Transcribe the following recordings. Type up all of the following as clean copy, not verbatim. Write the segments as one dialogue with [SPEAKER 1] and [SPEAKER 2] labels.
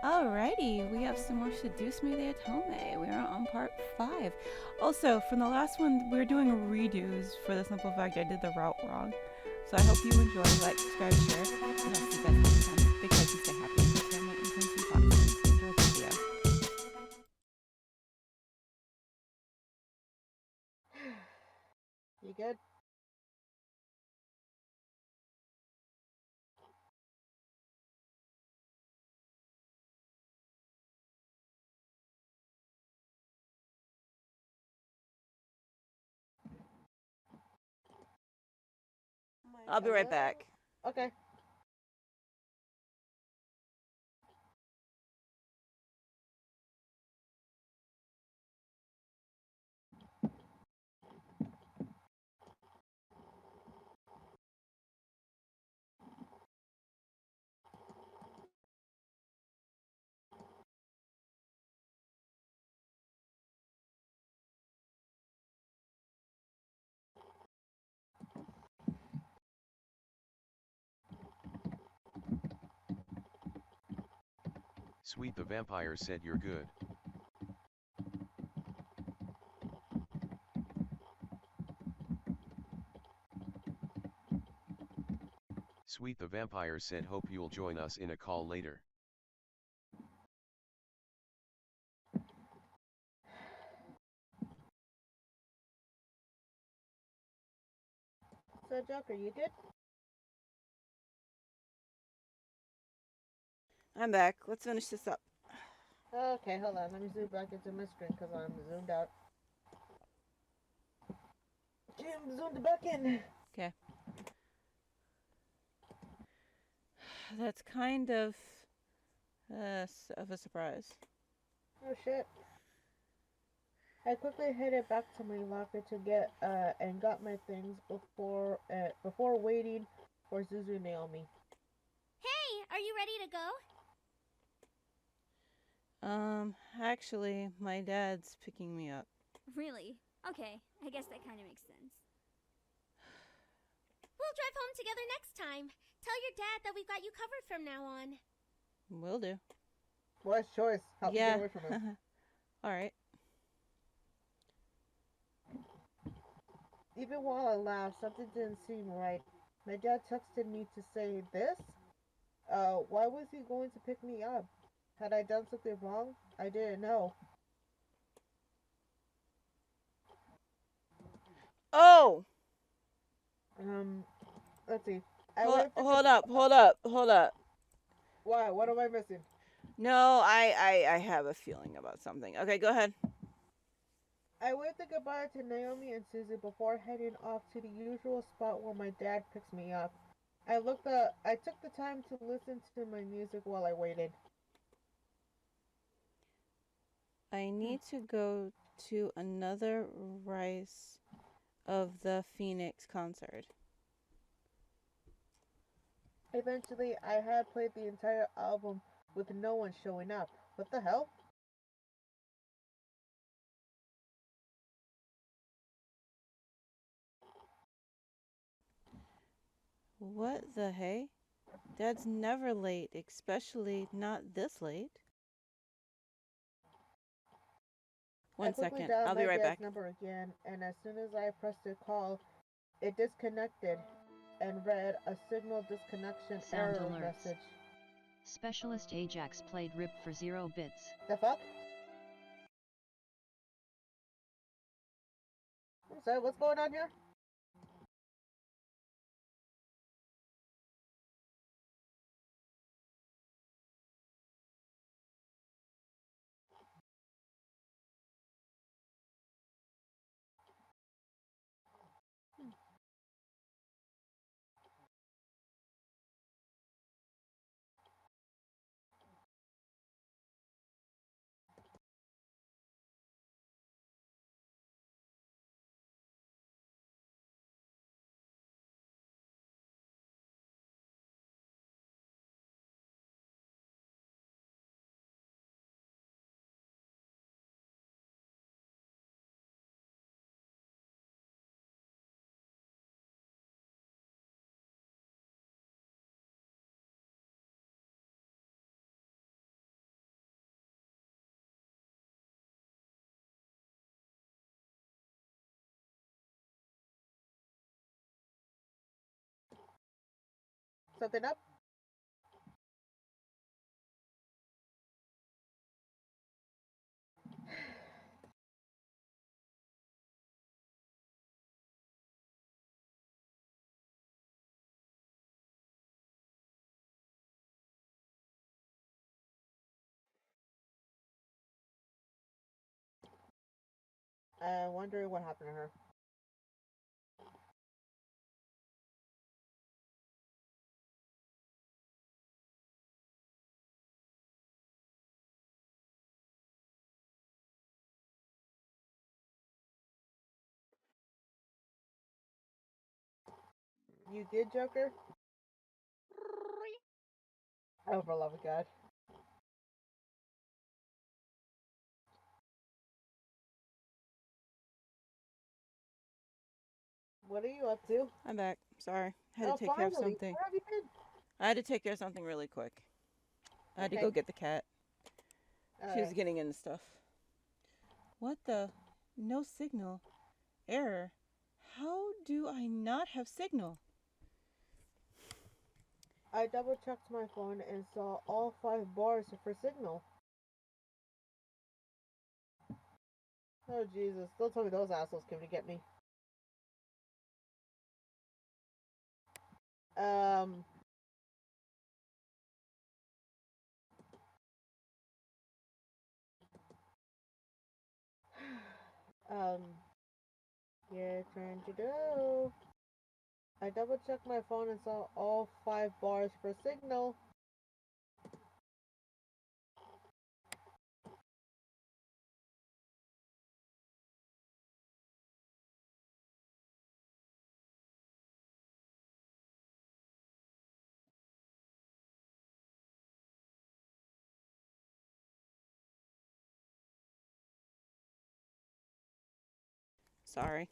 [SPEAKER 1] Alrighty, we have some more Seduce Me the Otome-A. We are on part 5. Also, from the last one, we're doing redos for the simple fact I did the route wrong. So I hope you enjoy, like, subscribe, share, and I'll see you guys next time. Because you stay happy, take care, and see you enjoy the video.
[SPEAKER 2] You good?
[SPEAKER 1] I'll be right back.
[SPEAKER 2] Okay.
[SPEAKER 3] Sweet the vampire said you're good. Sweet the vampire said hope you'll join us in a call later.
[SPEAKER 2] So, Joker, you good?
[SPEAKER 1] I'm back. Let's finish this up.
[SPEAKER 2] Okay, hold on. Let me zoom back into my screen because I'm zoomed out. Okay, I'm zoomed back in.
[SPEAKER 1] Okay. That's kind of a surprise.
[SPEAKER 2] Oh shit. I quickly headed back to my locker to get and got my things before waiting for Zuzu Naomi.
[SPEAKER 4] Hey, are you ready to go?
[SPEAKER 1] Actually, my dad's picking me up.
[SPEAKER 4] Really? Okay, I guess that kind of makes sense. We'll drive home together next time. Tell your dad that we've got you covered from now on.
[SPEAKER 1] Will do.
[SPEAKER 2] Wise choice. Help me get away from him.
[SPEAKER 1] Alright.
[SPEAKER 2] Even while I laughed, something didn't seem right. My dad texted me to say this? Why was he going to pick me up? Had I done something wrong? I didn't know.
[SPEAKER 1] Oh!
[SPEAKER 2] Let's see.
[SPEAKER 1] Hold up.
[SPEAKER 2] Why? What am I missing?
[SPEAKER 1] No, I have a feeling about something. Okay, go ahead.
[SPEAKER 2] I waved a goodbye to Naomi and Susie before heading off to the usual spot where my dad picks me up. I took the time to listen to my music while I waited.
[SPEAKER 1] I need to go to another Rise of the Phoenix concert.
[SPEAKER 2] Eventually, I had played the entire album with no one showing up. What the hell?
[SPEAKER 1] What the hey? Dad's never late, especially not this late. One second. I'll be right back.
[SPEAKER 2] Number again, and as soon as I pressed the call, it disconnected and read a signal disconnection
[SPEAKER 5] Sound
[SPEAKER 2] error
[SPEAKER 5] alerts.
[SPEAKER 2] message.
[SPEAKER 5] Specialist Ajax played RIP for 0 bits.
[SPEAKER 2] The fuck? So what's going on here? Something up? I'm wondering what happened to her. You did, Joker? Oh, for love of God. What are you up to?
[SPEAKER 1] I'm back. Sorry. Had
[SPEAKER 2] Oh,
[SPEAKER 1] to take care of
[SPEAKER 2] finally.
[SPEAKER 1] something.
[SPEAKER 2] Where have you been?
[SPEAKER 1] I had to take care of something really quick. I had to
[SPEAKER 2] Okay.
[SPEAKER 1] go get the cat. She was
[SPEAKER 2] Alright.
[SPEAKER 1] getting into stuff. What the? No signal. Error. How do I not have signal?
[SPEAKER 2] I double checked my phone and saw all 5 bars for signal. Oh Jesus, don't tell me those assholes came to get me. Um, um, your turn to go. I double checked my phone and saw all 5 bars for signal.
[SPEAKER 1] Sorry.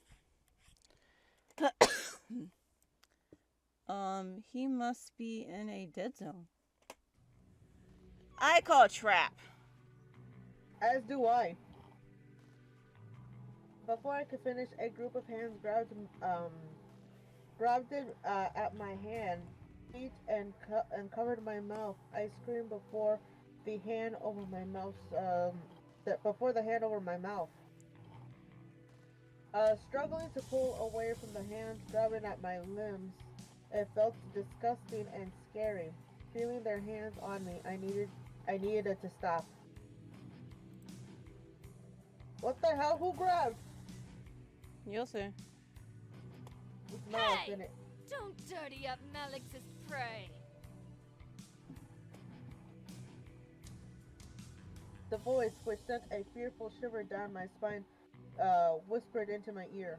[SPEAKER 1] He must be in a dead zone. I call trap.
[SPEAKER 2] As do I. Before I could finish, a group of hands grabbed it at my hand, feet, and covered my mouth. I screamed before the hand over my mouth. Before the hand over my mouth. Struggling to pull away from the hands grabbing at my limbs, it felt disgusting and scary. Feeling their hands on me, I needed it to stop. What the hell? Who grabbed?
[SPEAKER 1] You'll see.
[SPEAKER 2] It's Malik,
[SPEAKER 6] Hey!
[SPEAKER 2] isn't it?
[SPEAKER 6] Don't dirty up Malix's prey.
[SPEAKER 2] The voice, which sent a fearful shiver down my spine, whispered into my ear.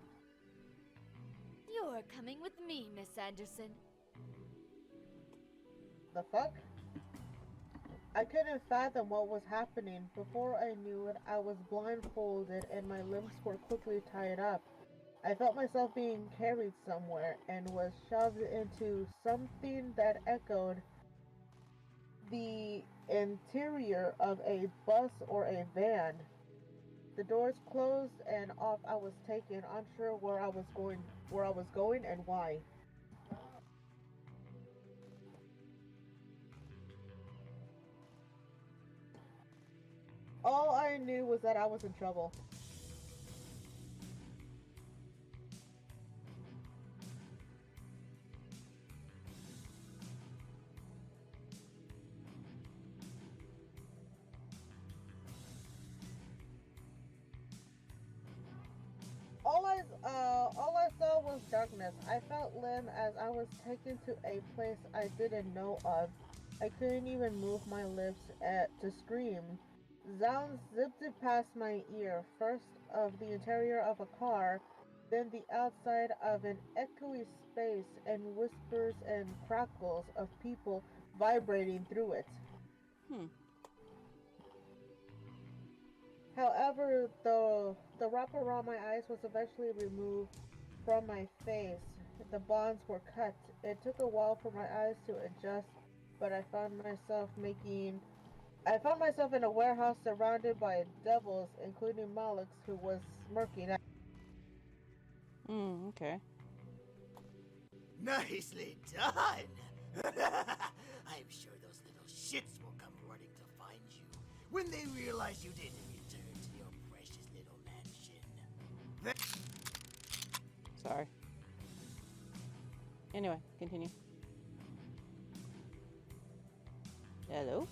[SPEAKER 6] You're coming with me, Miss Anderson.
[SPEAKER 2] The fuck? I couldn't fathom what was happening. Before I knew it, I was blindfolded and my limbs were quickly tied up. I felt myself being carried somewhere and was shoved into something that echoed the interior of a bus or a van. The doors closed and off I was taken, unsure where I was going and why. All I knew was that I was in trouble. All I saw was darkness. I felt limp as I was taken to a place I didn't know of. I couldn't even move my lips to scream. Sounds zipped past my ear, first of the interior of a car, then the outside of an echoey space, and whispers and crackles of people vibrating through it. However, the wrap around my eyes was eventually removed from my face. The bonds were cut. It took a while for my eyes to adjust, but I found myself in a warehouse surrounded by devils, including Malix, who was smirking at
[SPEAKER 1] Okay.
[SPEAKER 7] Nicely done! I'm sure those little shits will come running to find you when they realize you didn't return to your precious little mansion.
[SPEAKER 1] Sorry. Anyway, continue. Hello?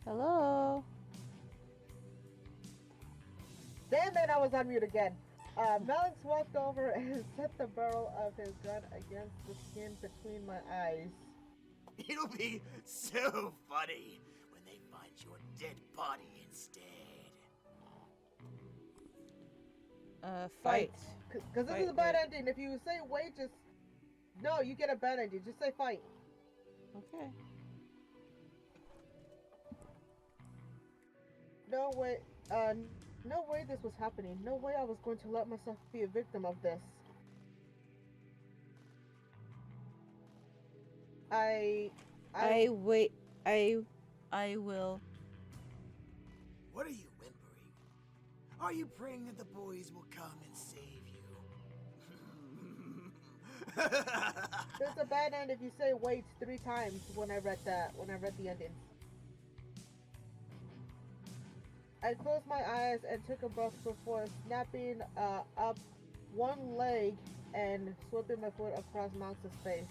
[SPEAKER 1] Hello?
[SPEAKER 2] Damn it, I was on mute again. Malix walked over and set the barrel of his gun against the skin between my eyes.
[SPEAKER 7] It'll be so funny when they find your dead body instead.
[SPEAKER 1] Fight.
[SPEAKER 2] Because this
[SPEAKER 1] Fight,
[SPEAKER 2] is a bad
[SPEAKER 1] wait.
[SPEAKER 2] ending. If you say wait, just... No, you get a bad ending. Just say fight.
[SPEAKER 1] Okay.
[SPEAKER 2] No way, no way this was happening. No way I was going to let myself be a victim of this. I
[SPEAKER 1] wait. I will.
[SPEAKER 7] What are you whimpering? Are you praying that the boys will come and save you?
[SPEAKER 2] There's a bad end if you say wait 3 times when I read the endings. I closed my eyes and took a breath before snapping up one leg and slipping my foot across Malix's face.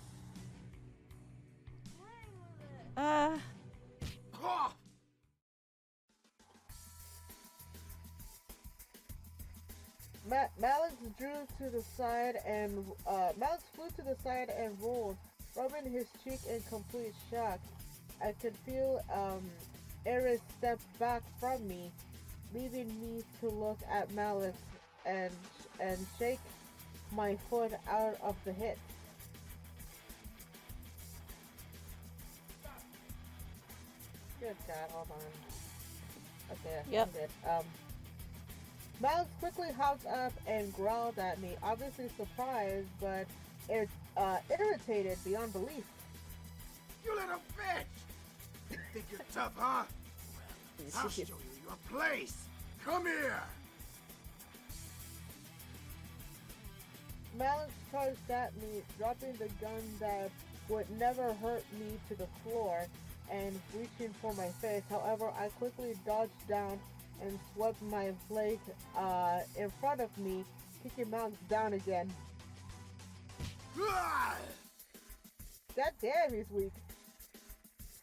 [SPEAKER 2] Malix drew to the side and Malix flew to the side and rolled, rubbing his cheek in complete shock. I could feel Eris step back from me, leaving me to look at Malix and shake my foot out of the hit. Good God, hold on. Okay,
[SPEAKER 1] Yep.
[SPEAKER 2] I'm good. Malix quickly hopped up and growled at me, obviously surprised, but irritated beyond belief.
[SPEAKER 7] You little bitch! Think you're tough, huh? Well, I'll show you your place. Come here!
[SPEAKER 2] Malix charged at me, dropping the gun that would never hurt me to the floor and reaching for my face. However, I quickly dodged down and swept my leg in front of me, kicking Malix down again.
[SPEAKER 7] Ah!
[SPEAKER 2] God damn, he's weak.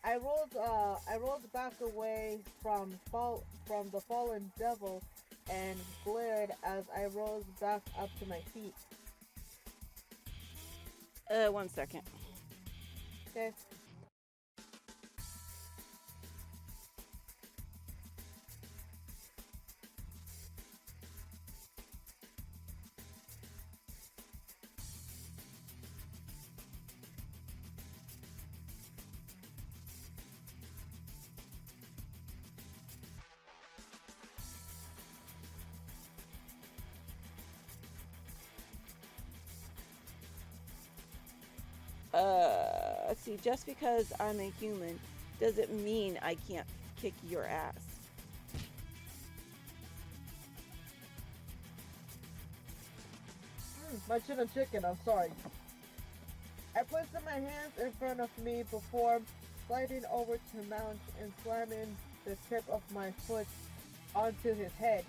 [SPEAKER 2] I rolled back away from the fallen devil and glared as I rose back up to my feet.
[SPEAKER 1] 1 second.
[SPEAKER 2] Okay.
[SPEAKER 1] Let's see, just because I'm a human doesn't mean I can't kick your ass.
[SPEAKER 2] My chin and chicken, I'm sorry. I placed my hands in front of me before sliding over to Malix and slamming the tip of my foot onto his head.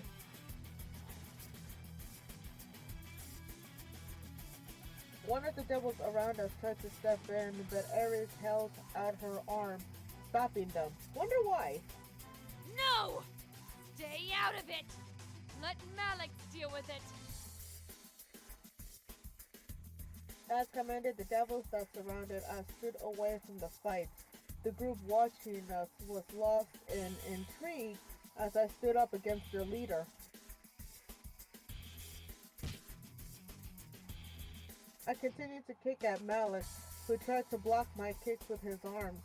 [SPEAKER 2] One of the devils around us tried to step in, but Ares held out her arm, stopping them. Wonder why?
[SPEAKER 6] No! Stay out of it! Let Malix deal with it!
[SPEAKER 2] As commanded, the devils that surrounded us stood away from the fight. The group watching us was lost in intrigue as I stood up against their leader. I continued to kick at Malix, who tried to block my kicks with his arms.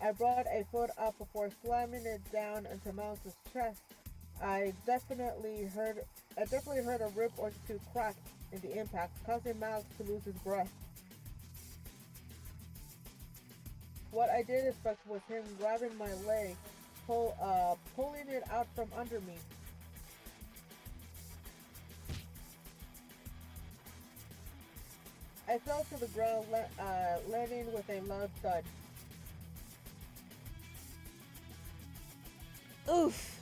[SPEAKER 2] I brought a foot up before slamming it down into Malix's chest. I definitely heard a rib or two crack in the impact, causing Malix to lose his breath. What I did expect was him grabbing my leg, pulling it out from under me. I fell to the ground, landing with a loud thud.
[SPEAKER 1] Oof.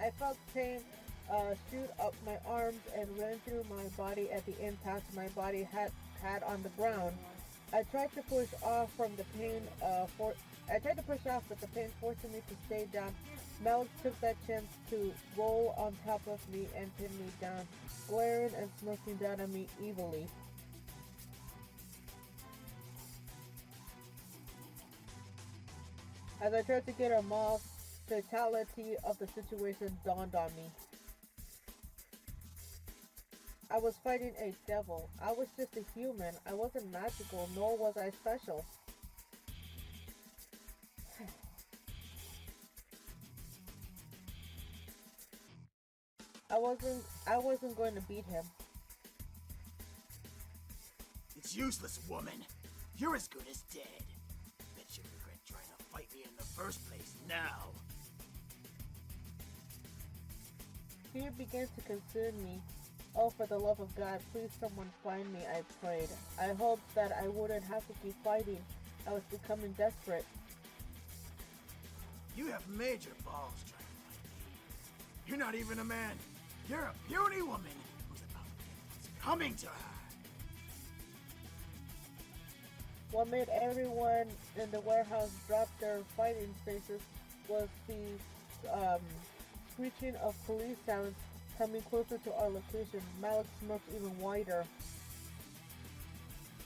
[SPEAKER 2] I felt pain shoot up my arms and ran through my body at the impact my body had on the ground. I tried to push off from the pain. I tried to push off, but the pain forced me to stay down. Malik took that chance to roll on top of me and pin me down, glaring and smirking down at me evilly. As I tried to get him off, the totality of the situation dawned on me. I was fighting a devil. I was just a human. I wasn't magical, nor was I special. I wasn't going to beat him.
[SPEAKER 7] It's useless, woman. You're as good as dead. Bet you regret trying to fight me in the first place now.
[SPEAKER 2] Fear began to consume me. Oh, for the love of God, please someone find me, I prayed. I hoped that I wouldn't have to keep fighting. I was becoming desperate.
[SPEAKER 7] You have major balls trying to fight me. You're not even a man. You're a puny woman who's about to get what's coming to her.
[SPEAKER 2] What made everyone in the warehouse drop their fighting faces was the screeching of police sirens coming closer to our location. Malik smirked even wider.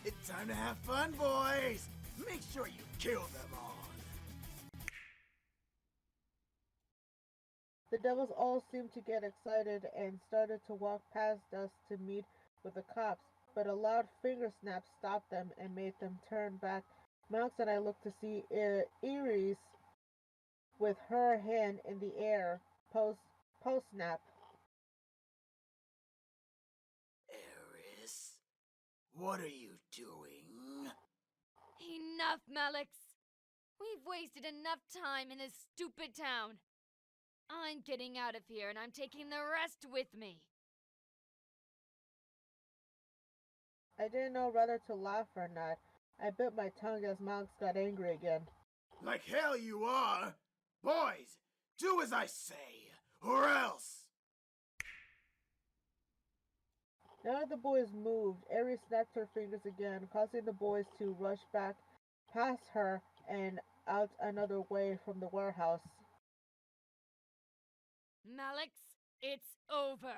[SPEAKER 7] It's time to have fun, boys! Make sure you kill them all.
[SPEAKER 2] The devils all seemed to get excited and started to walk past us to meet with the cops, but a loud finger snap stopped them and made them turn back. Malik and I looked to see Iris with her hand in the air, post-snap.
[SPEAKER 7] Eris, what are you doing?
[SPEAKER 6] Enough, Malix! We've wasted enough time in this stupid town. I'm getting out of here and I'm taking the rest with me.
[SPEAKER 2] I didn't know whether to laugh or not. I bit my tongue as Malik got angry again.
[SPEAKER 7] Like hell you are! Boys, do as I say, or else!
[SPEAKER 2] None of the boys moved. Aries snapped her fingers again, causing the boys to rush back past her and out another way from the warehouse.
[SPEAKER 6] Malix, it's over.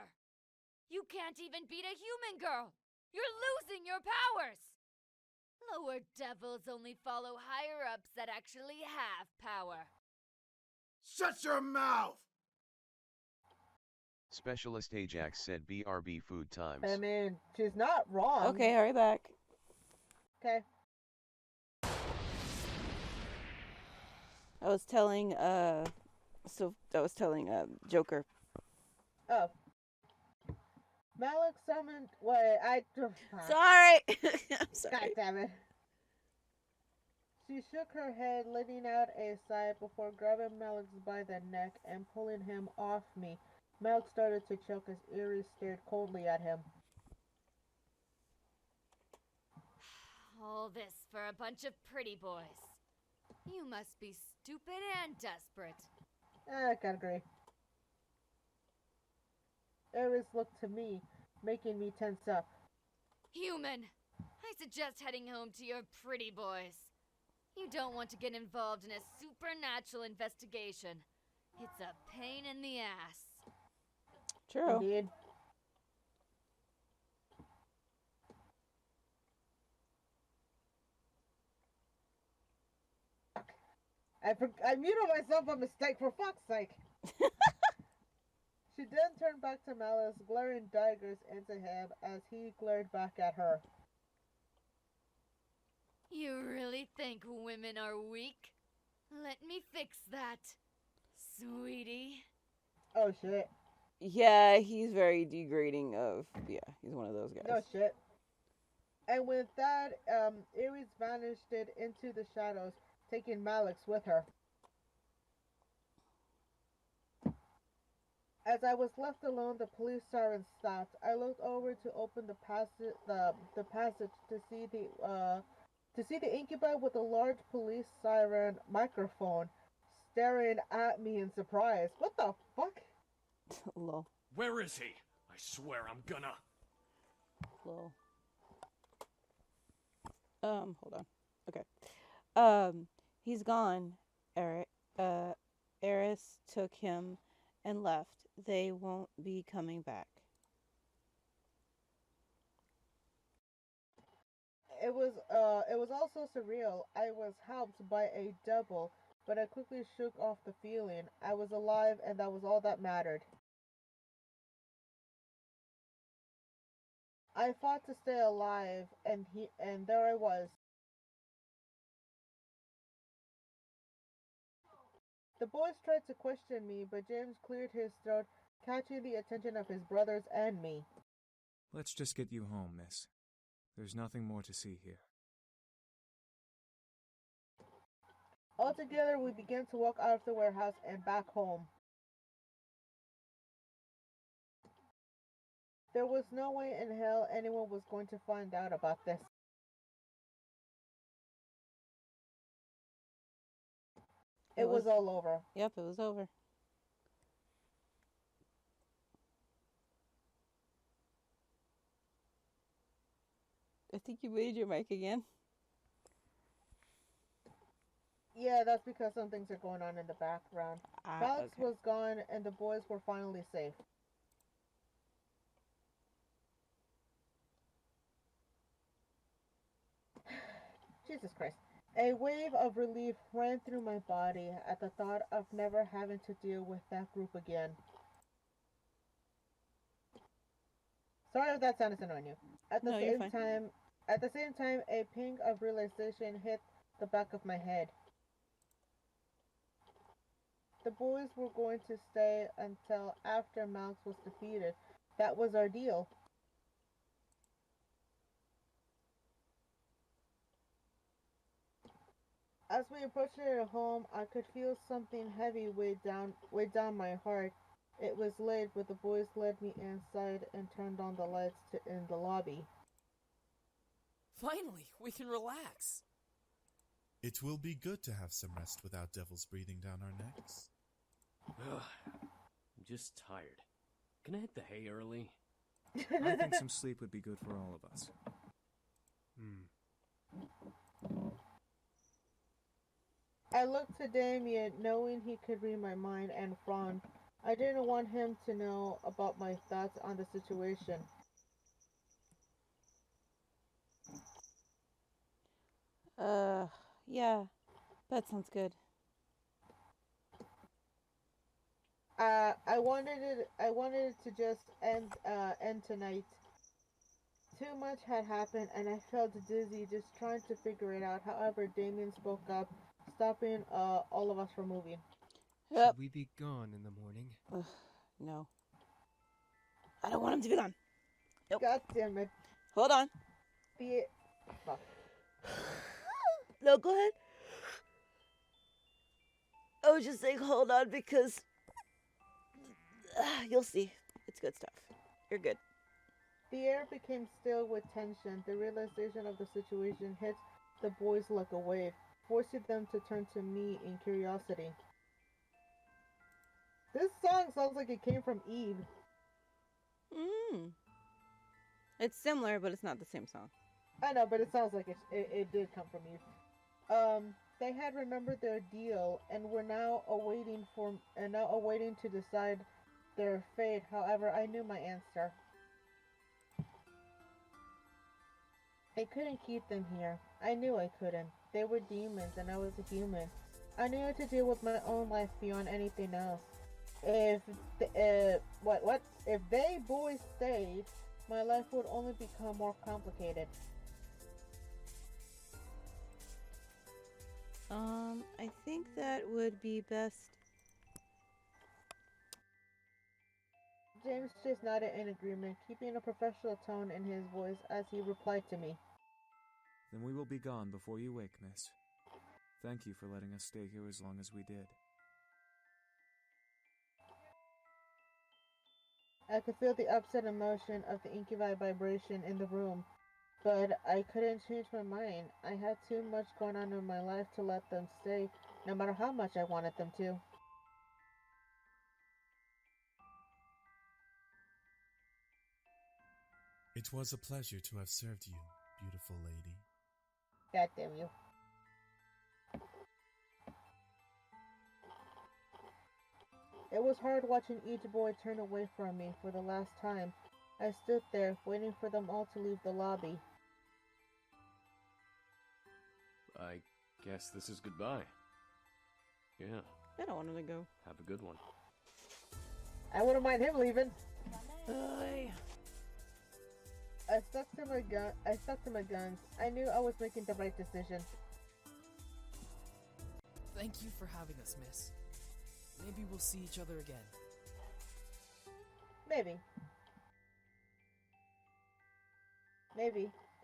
[SPEAKER 6] You can't even beat a human girl. You're losing your powers. Lower devils only follow higher-ups that actually have power.
[SPEAKER 7] Shut your mouth!
[SPEAKER 3] Specialist Ajax said BRB food times.
[SPEAKER 2] I mean, she's not wrong.
[SPEAKER 1] Okay, hurry back.
[SPEAKER 2] Okay.
[SPEAKER 1] I was telling Joker.
[SPEAKER 2] Oh. Malik summoned. Wait,
[SPEAKER 1] Sorry. I'm sorry.
[SPEAKER 2] God damn it. She shook her head, letting out a sigh before grabbing Malik by the neck and pulling him off me. Malik started to choke as Iris stared coldly at him.
[SPEAKER 6] All this for a bunch of pretty boys. You must be stupid and desperate.
[SPEAKER 2] I can agree. Iris looked to me, making me tense up.
[SPEAKER 6] Human, I suggest heading home to your pretty boys. You don't want to get involved in a supernatural investigation. It's a pain in the ass.
[SPEAKER 1] True.
[SPEAKER 2] Indeed. I muted myself by mistake, for fuck's sake. She then turned back to Malice, glaring daggers into him as he glared back at her.
[SPEAKER 6] You really think women are weak? Let me fix that, sweetie.
[SPEAKER 2] Oh shit.
[SPEAKER 1] Yeah, he's very degrading of... Yeah, he's one of those guys.
[SPEAKER 2] No shit. And with that, Iris vanished into the shadows, taking Malix with her. As I was left alone, the police siren stopped. I looked over to open the passage to see the incubi with a large police siren microphone staring at me in surprise. What the fuck?
[SPEAKER 1] Lol.
[SPEAKER 8] Where is he? I swear I'm gonna...
[SPEAKER 1] Lol. Hold on. Okay. He's gone, Eric. Eris took him and left. They won't be coming back.
[SPEAKER 2] It was also surreal. I was helped by a double, but I quickly shook off the feeling. I was alive and that was all that mattered. I fought to stay alive and there I was. The boys tried to question me, but James cleared his throat, catching the attention of his brothers and me.
[SPEAKER 9] Let's just get you home, miss. There's nothing more to see here.
[SPEAKER 2] Altogether, we began to walk out of the warehouse and back home. There was no way in hell anyone was going to find out about this. It was all over.
[SPEAKER 1] Yep, it was over. I think you muted your mic again.
[SPEAKER 2] Yeah, that's because some things are going on in the background. Alex
[SPEAKER 1] Okay.
[SPEAKER 2] was gone and the boys were finally safe. Jesus Christ. A wave of relief ran through my body at the thought of never having to deal with that group again. Sorry if that sounded annoying you. At the same time, a ping of realization hit the back of my head. The boys were going to stay until after Malx was defeated. That was our deal. As we approached their home, I could feel something heavy weigh down my heart. It was late, but the boys led me inside and turned on the lights in the lobby.
[SPEAKER 10] Finally, we can relax.
[SPEAKER 11] It will be good to have some rest without devils breathing down our necks.
[SPEAKER 8] I'm just tired. Can I hit the hay early?
[SPEAKER 9] I think some sleep would be good for all of us.
[SPEAKER 2] I looked to Damien, knowing he could read my mind, and frowned. I didn't want him to know about my thoughts on the situation.
[SPEAKER 1] Yeah, that sounds good.
[SPEAKER 2] I wanted it to just end tonight. Too much had happened, and I felt dizzy just trying to figure it out. However, Damien spoke up, stopping all of us from moving.
[SPEAKER 1] Yep.
[SPEAKER 10] Should we be gone in the morning?
[SPEAKER 1] No. I don't want him to be gone. Nope.
[SPEAKER 2] God damn it.
[SPEAKER 1] Hold on.
[SPEAKER 2] Fuck.
[SPEAKER 1] No, go ahead. I was just saying hold on because you'll see. It's good stuff. You're good.
[SPEAKER 2] The air became still with tension. The realization of the situation hit the boys like a wave, forcing them to turn to me in curiosity. This song sounds like it came from Eve.
[SPEAKER 1] It's similar, but it's not the same song.
[SPEAKER 2] I know, but it sounds like it did come from Eve. They had remembered their deal and were now awaiting to decide their fate. However, I knew my answer. I couldn't keep them here. I knew I couldn't. They were demons and I was a human. I needed to deal with my own life beyond anything else. If they boys stayed, my life would only become more complicated.
[SPEAKER 1] I think that would be best.
[SPEAKER 2] James just nodded in agreement, keeping a professional tone in his voice as he replied to me.
[SPEAKER 9] Then we will be gone before you wake, miss. Thank you for letting us stay here as long as we did.
[SPEAKER 2] I could feel the upset emotion of the incubi vibration in the room, but I couldn't change my mind. I had too much going on in my life to let them stay, no matter how much I wanted them to.
[SPEAKER 11] It was a pleasure to have served you, beautiful lady.
[SPEAKER 2] God damn you. It was hard watching each boy turn away from me for the last time. I stood there, waiting for them all to leave the lobby.
[SPEAKER 8] I guess this is goodbye. Yeah,
[SPEAKER 1] I don't want him to go.
[SPEAKER 8] have a good one.
[SPEAKER 2] I wouldn't mind him leaving.
[SPEAKER 1] Oy.
[SPEAKER 2] I stuck to my guns. I knew I was making the right decision.
[SPEAKER 10] Thank you for having us, miss. Maybe we'll see each other again.
[SPEAKER 2] Maybe.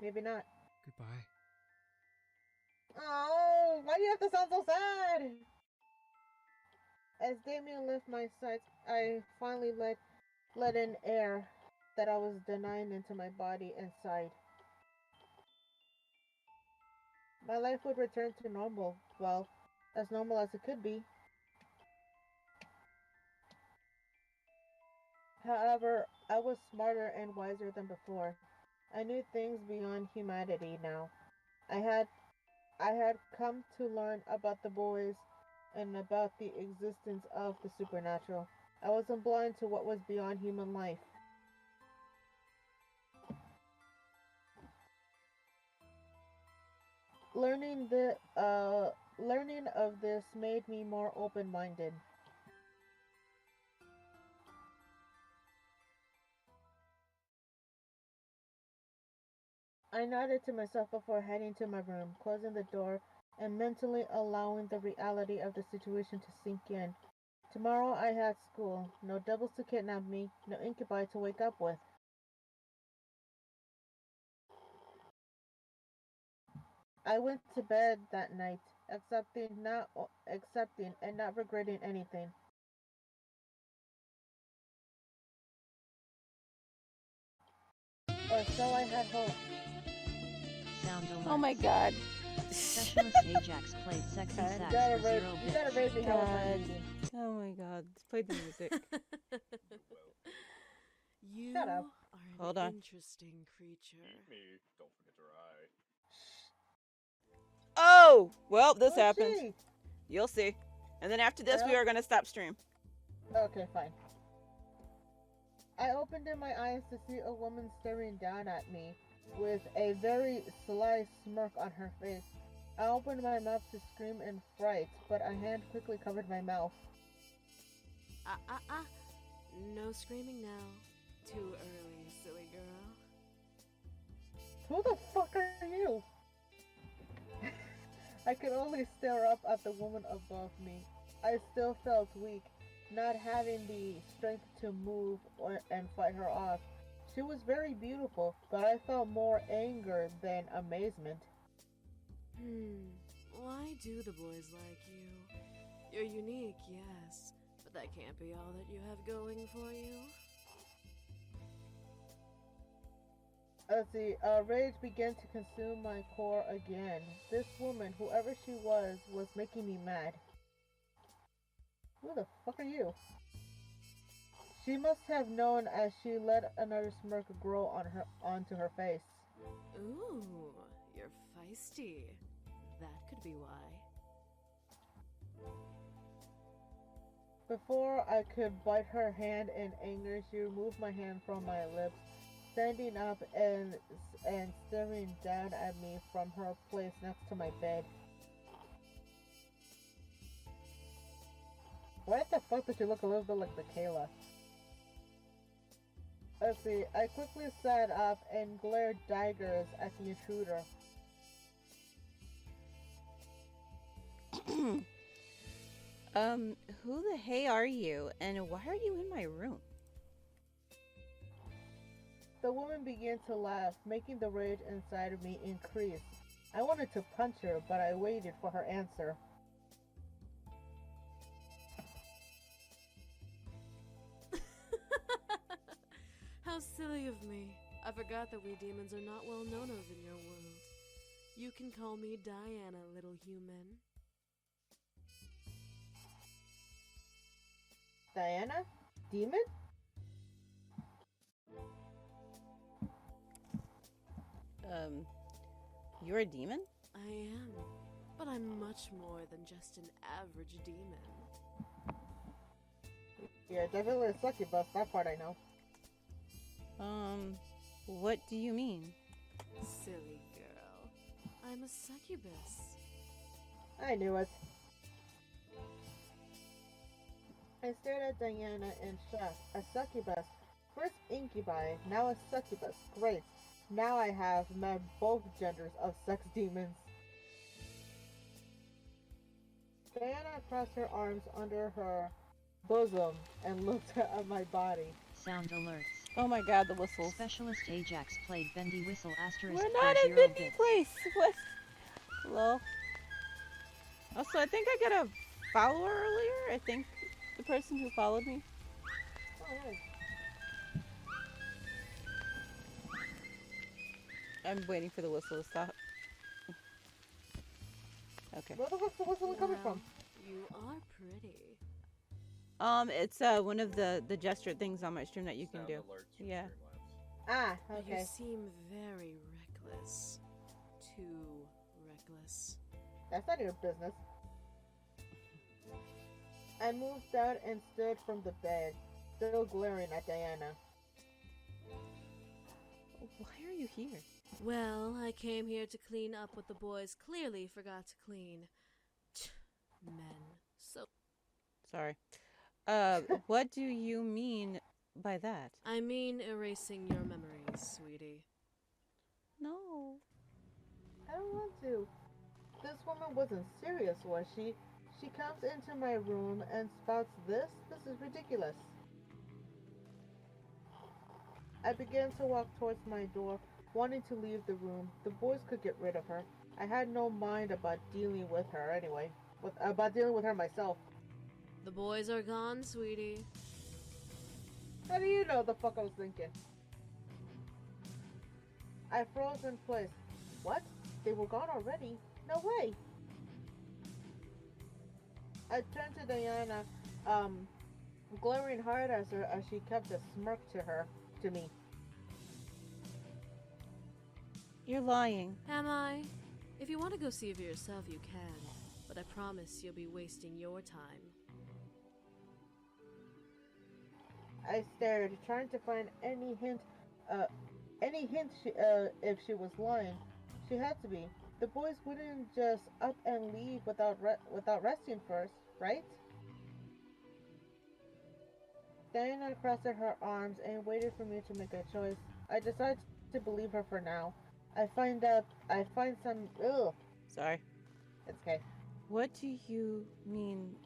[SPEAKER 2] Maybe not.
[SPEAKER 10] Goodbye.
[SPEAKER 2] Oh, why do you have to sound so sad? As Damien left my sight, I finally let in air that I was denying into my body and sighed. My life would return to normal, well, as normal as it could be. However, I was smarter and wiser than before. I knew things beyond humanity now. I had come to learn about the boys and about the existence of the supernatural. I wasn't blind to what was beyond human life. Learning of this made me more open-minded. I nodded to myself before heading to my room, closing the door and mentally allowing the reality of the situation to sink in. Tomorrow I had school, no devils to kidnap me, no incubi to wake up with. I went to bed that night, accepting and not regretting anything. Or so I had hoped.
[SPEAKER 5] Sound alert.
[SPEAKER 1] Oh my god.
[SPEAKER 5] Specialist Ajax played sexy sax for 0
[SPEAKER 2] You gotta
[SPEAKER 5] bits.
[SPEAKER 2] raise me hell with my
[SPEAKER 1] God.
[SPEAKER 2] reading.
[SPEAKER 1] Oh my god. Let's play the music.
[SPEAKER 12] You
[SPEAKER 2] Shut up.
[SPEAKER 12] are an
[SPEAKER 1] Hold on.
[SPEAKER 12] interesting creature.
[SPEAKER 8] Me, don't forget to ride.
[SPEAKER 1] Oh! Well, this
[SPEAKER 2] Oh,
[SPEAKER 1] happens.
[SPEAKER 2] gee.
[SPEAKER 1] You'll see. And then after this, we
[SPEAKER 2] Well.
[SPEAKER 1] are going to stop stream.
[SPEAKER 2] Okay, fine. I opened in my eyes to see a woman staring down at me with a very sly smirk on her face. I opened my mouth to scream in fright, but a hand quickly covered my mouth.
[SPEAKER 12] No screaming now. Too early, silly girl.
[SPEAKER 2] Who the fuck are you? I could only stare up at the woman above me. I still felt weak, not having the strength to move and fight her off. She was very beautiful, but I felt more anger than amazement.
[SPEAKER 12] Why do the boys like you? You're unique, yes, but that can't be all that you have going for you.
[SPEAKER 2] Let's see, rage began to consume my core again. This woman, whoever she was making me mad. Who the fuck are you? She must have known as she let another smirk grow onto her face.
[SPEAKER 12] Ooh, you're feisty. That could be why.
[SPEAKER 2] Before I could bite her hand in anger, she removed my hand from my lips, standing up and staring down at me from her place next to my bed. Why the fuck does she look a little bit like Michaela? Let's see, I quickly sat up and glared daggers at the intruder.
[SPEAKER 1] Who the hey are you, and why are you in my room?
[SPEAKER 2] The woman began to laugh, making the rage inside of me increase. I wanted to punch her, but I waited for her answer.
[SPEAKER 12] How silly of me. I forgot that we demons are not well known of in your world. You can call me Diana, little human.
[SPEAKER 2] Diana? Demon?
[SPEAKER 1] You're a demon?
[SPEAKER 12] I am, but I'm much more than just an average demon.
[SPEAKER 2] Yeah, definitely a succubus, that part I know.
[SPEAKER 1] What do you mean?
[SPEAKER 12] Silly girl. I'm a succubus.
[SPEAKER 2] I knew it. I stared at Diana in shock. A succubus. First incubi, now a succubus. Great. Now I have met both genders of sex demons. Diana crossed her arms under her bosom and looked at my body.
[SPEAKER 5] Sound alerts.
[SPEAKER 1] Oh my god, the whistles.
[SPEAKER 5] Specialist Ajax played Bendy Whistle asterisk
[SPEAKER 1] We're not in
[SPEAKER 5] 40
[SPEAKER 1] Bendy
[SPEAKER 5] bits.
[SPEAKER 1] Place. What? Hello? Also, I think I got a follower earlier. I think the person who followed me.
[SPEAKER 2] Oh, nice.
[SPEAKER 1] I'm waiting for the whistle to stop. Okay.
[SPEAKER 2] Where the fuck's the whistle coming from?
[SPEAKER 12] You are pretty.
[SPEAKER 1] It's one of the gesture things on my stream that you can do. Yeah.
[SPEAKER 2] Ah,
[SPEAKER 12] But
[SPEAKER 2] okay.
[SPEAKER 12] you seem very reckless. Too reckless.
[SPEAKER 2] That's not your business. I moved out and stood from the bed, still glaring at Diana.
[SPEAKER 1] Why are you here?
[SPEAKER 12] Well, I came here to clean up what the boys clearly forgot to clean. Men. So.
[SPEAKER 1] Sorry. What do you mean by that?
[SPEAKER 12] I mean erasing your memories, sweetie.
[SPEAKER 1] No.
[SPEAKER 2] I don't want to. This woman wasn't serious, was she? She comes into my room and spouts this? This is ridiculous. I began to walk towards my door, wanting to leave the room. The boys could get rid of her. I had no mind about dealing with her anyway. About dealing with her myself.
[SPEAKER 12] The boys are gone, sweetie.
[SPEAKER 2] How do you know the fuck I was thinking? I froze in place. What? They were gone already? No way! I turned to Diana, glaring hard at her as she kept a smirk to me.
[SPEAKER 1] You're lying.
[SPEAKER 12] Am I? If you want to go see for yourself, you can. But I promise you'll be wasting your time.
[SPEAKER 2] I stared, trying to find any hint if she was lying. She had to be. The boys wouldn't just up and leave without resting first, right? Diana crossed her arms and waited for me to make a choice. I decided to believe her for now. I find some. Ugh.
[SPEAKER 1] Sorry.
[SPEAKER 2] It's okay.
[SPEAKER 1] What do you mean,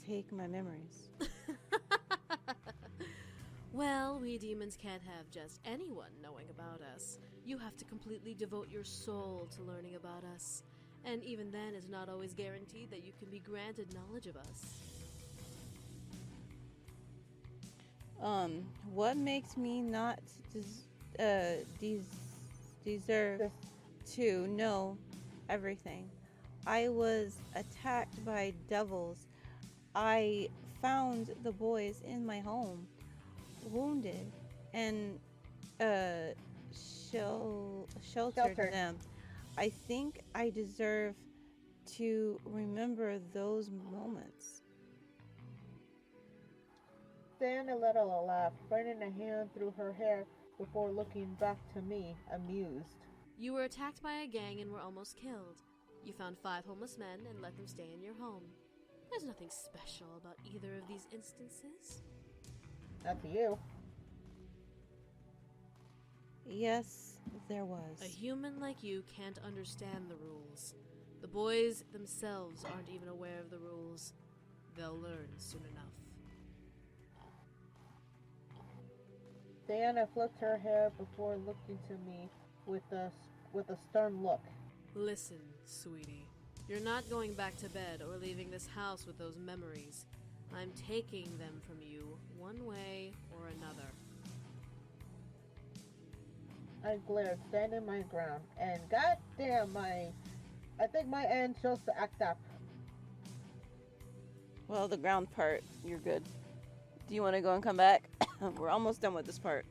[SPEAKER 1] take my memories?
[SPEAKER 12] Well, we demons can't have just anyone knowing about us. You have to completely devote your soul to learning about us. And even then, it's not always guaranteed that you can be granted knowledge of us.
[SPEAKER 1] What makes me not deserve to know everything? I was attacked by devils. I found the boys in my home, wounded, and sheltered them. I think I deserve to remember those moments.
[SPEAKER 2] Diana let out a laugh, running a hand through her hair before looking back to me, amused.
[SPEAKER 12] You were attacked by a gang and were almost killed. You found 5 homeless men and let them stay in your home. There's nothing special about either of these instances.
[SPEAKER 2] Not to you.
[SPEAKER 1] Yes, there was.
[SPEAKER 12] A human like you can't understand the rules. The boys themselves aren't even aware of the rules. They'll learn soon enough.
[SPEAKER 2] Diana flipped her hair before looking to me with a stern look.
[SPEAKER 12] Listen, sweetie. You're not going back to bed or leaving this house with those memories. I'm taking them from you one way or another.
[SPEAKER 2] I glared, standing my ground, and goddamn, I think my end chose to act up.
[SPEAKER 1] Well, the ground part, you're good. Do you want to go and come back? We're almost done with this part.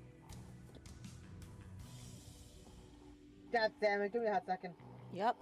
[SPEAKER 2] God damn it, give me a hot second.
[SPEAKER 1] Yep.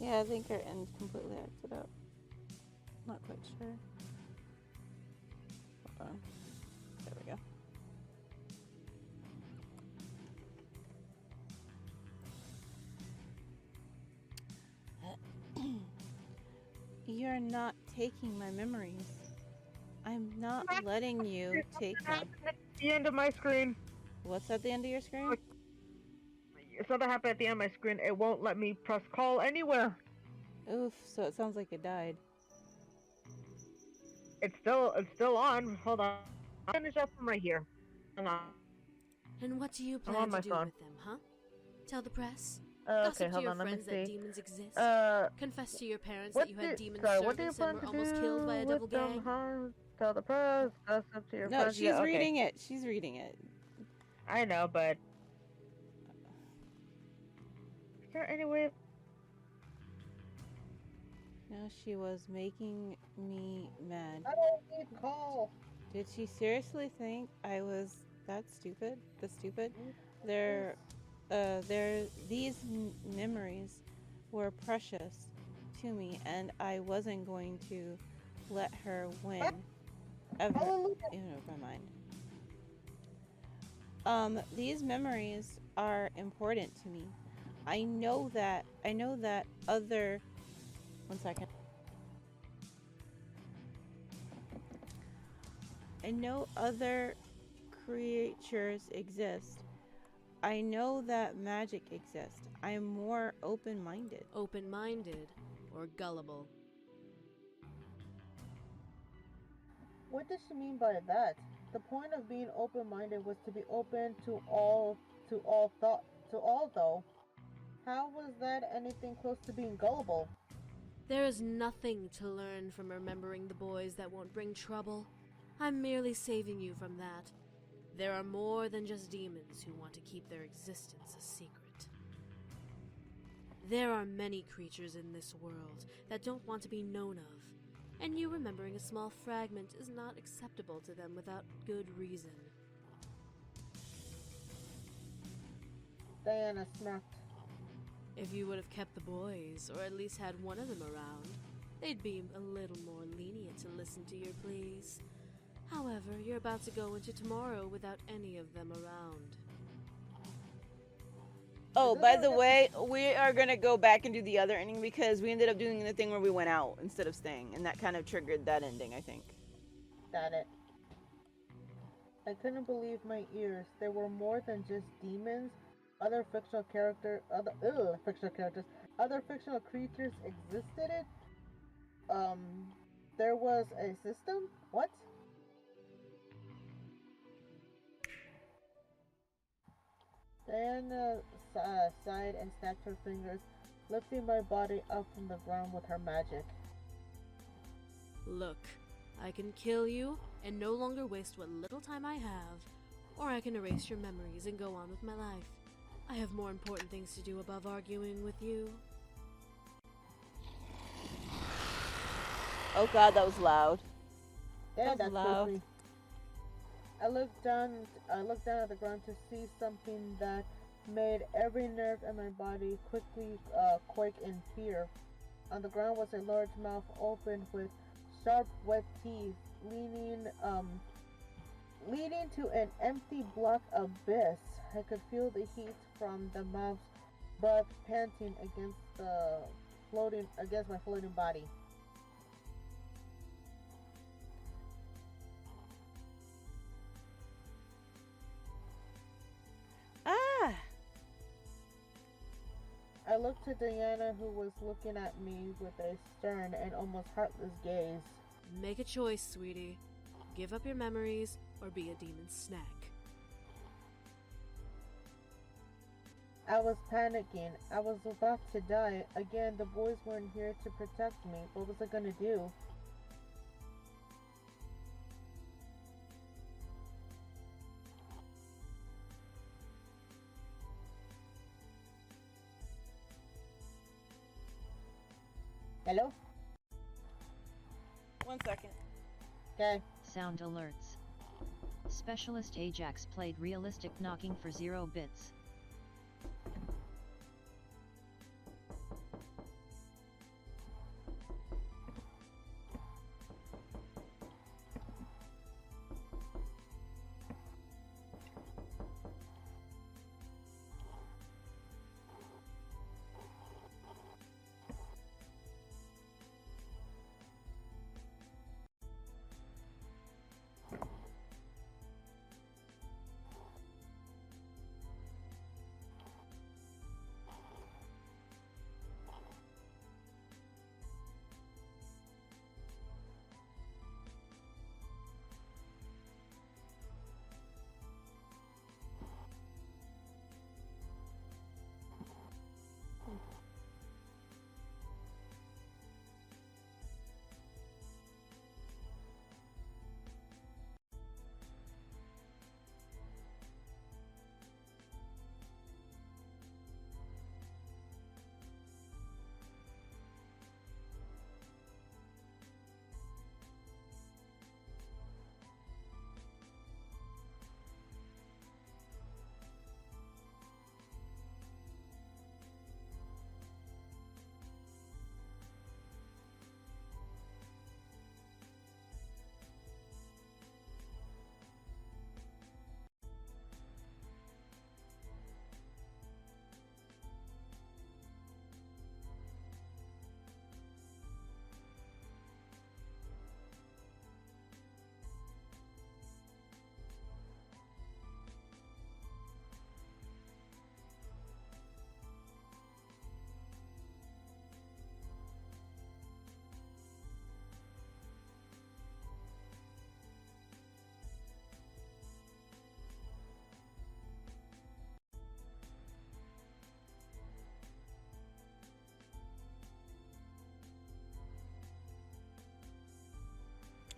[SPEAKER 1] Yeah, I think our end's completely acted up. Not quite sure. Hold on. There we go. You're not taking my memories. I'm not letting you take them.
[SPEAKER 2] At the end of my screen.
[SPEAKER 1] What's at the end of your screen?
[SPEAKER 2] Something happened at the end of my screen. It won't let me press call anywhere.
[SPEAKER 1] Oof, so it sounds like it died.
[SPEAKER 2] It's still on. Hold on. I'll finish up from right here. Hang on.
[SPEAKER 12] And what do you
[SPEAKER 2] I'm
[SPEAKER 12] plan
[SPEAKER 2] on
[SPEAKER 12] to
[SPEAKER 2] my
[SPEAKER 12] do
[SPEAKER 2] phone.
[SPEAKER 12] with them, huh? Tell the press?
[SPEAKER 2] Okay,
[SPEAKER 12] Gossip to
[SPEAKER 2] hold
[SPEAKER 12] your
[SPEAKER 2] on, let me
[SPEAKER 12] friends that
[SPEAKER 2] see.
[SPEAKER 12] demons exist?
[SPEAKER 2] Confess
[SPEAKER 12] to your parents
[SPEAKER 2] what
[SPEAKER 12] that you had
[SPEAKER 2] did-
[SPEAKER 12] demon
[SPEAKER 2] sorry, what do you
[SPEAKER 12] servants and
[SPEAKER 2] plan
[SPEAKER 12] were
[SPEAKER 2] to
[SPEAKER 12] almost killed by a
[SPEAKER 2] do
[SPEAKER 12] devil
[SPEAKER 2] with them,
[SPEAKER 12] gang?
[SPEAKER 2] huh? Tell the press, gossip to your
[SPEAKER 1] No,
[SPEAKER 2] friends.
[SPEAKER 1] she's
[SPEAKER 2] Yeah, okay.
[SPEAKER 1] reading it. She's reading it.
[SPEAKER 2] I know, but is there any way?
[SPEAKER 1] No, she was making me mad.
[SPEAKER 2] I don't need call.
[SPEAKER 1] Did she seriously think I was that stupid? This stupid? These memories were precious to me, and I wasn't going to let her win. Ever. Even over my mind. These memories are important to me. I know that other... One second. I know other creatures exist. I know that magic exists. I am more open-minded.
[SPEAKER 12] Open-minded or gullible?
[SPEAKER 2] What does she mean by that? The point of being open-minded was to be open to all though. How was that anything close to being gullible?
[SPEAKER 12] There is nothing to learn from remembering the boys that won't bring trouble. I'm merely saving you from that. There are more than just demons who want to keep their existence a secret. There are many creatures in this world that don't want to be known of, and you remembering a small fragment is not acceptable to them without good reason.
[SPEAKER 2] Diana smirked.
[SPEAKER 12] If you would have kept the boys, or at least had one of them around, they'd be a little more lenient to listen to your pleas. However, you're about to go into tomorrow without any of them around.
[SPEAKER 1] Oh, by the way, we are going to go back and do the other ending because we ended up doing the thing where we went out instead of staying, and that kind of triggered that ending, I think.
[SPEAKER 2] Got it. I couldn't believe my ears. There were more than just demons. Other fictional creatures existed. There was a system? What? Diana sighed and snapped her fingers, lifting my body up from the ground with her magic.
[SPEAKER 12] Look, I can kill you and no longer waste what little time I have, or I can erase your memories and go on with my life. I have more important things to do above arguing with you.
[SPEAKER 1] Oh god, that was loud.
[SPEAKER 2] Yeah,
[SPEAKER 1] that was
[SPEAKER 2] that's
[SPEAKER 1] loud.
[SPEAKER 2] creepy. I looked down at the ground to see something that made every nerve in my body quickly quake in fear. On the ground was a large mouth open with sharp, wet teeth, leading to an empty black abyss. I could feel the heat from the mouth's breath panting against my floating body.
[SPEAKER 1] Ah!
[SPEAKER 2] I looked to Diana, who was looking at me with a stern and almost heartless gaze.
[SPEAKER 12] Make a choice, sweetie. Give up your memories or be a demon's snack.
[SPEAKER 2] I was panicking. I was about to die. Again, the boys weren't here to protect me. What was I gonna do? Hello?
[SPEAKER 1] 1 second.
[SPEAKER 2] Okay.
[SPEAKER 5] Sound alerts. Specialist Ajax played realistic knocking for 0 bits.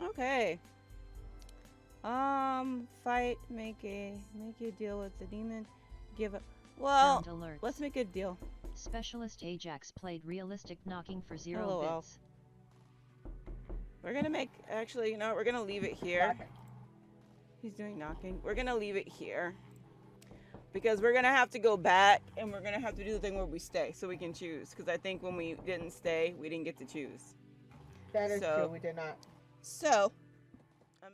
[SPEAKER 1] Okay. Fight, make a deal with the demon, give up. Well,
[SPEAKER 5] Sound alerts.
[SPEAKER 1] let's make a deal.
[SPEAKER 5] Specialist Ajax played realistic knocking for 0
[SPEAKER 1] LOL.
[SPEAKER 5] bits.
[SPEAKER 1] We're gonna make, actually, you know, we're gonna leave it here. He's doing knocking. We're gonna leave it here. Because we're gonna have to go back and we're gonna have to do the thing where we stay so we can choose. Because I think when we didn't stay, we didn't get to choose.
[SPEAKER 2] That is true, we did not.
[SPEAKER 1] So, I'm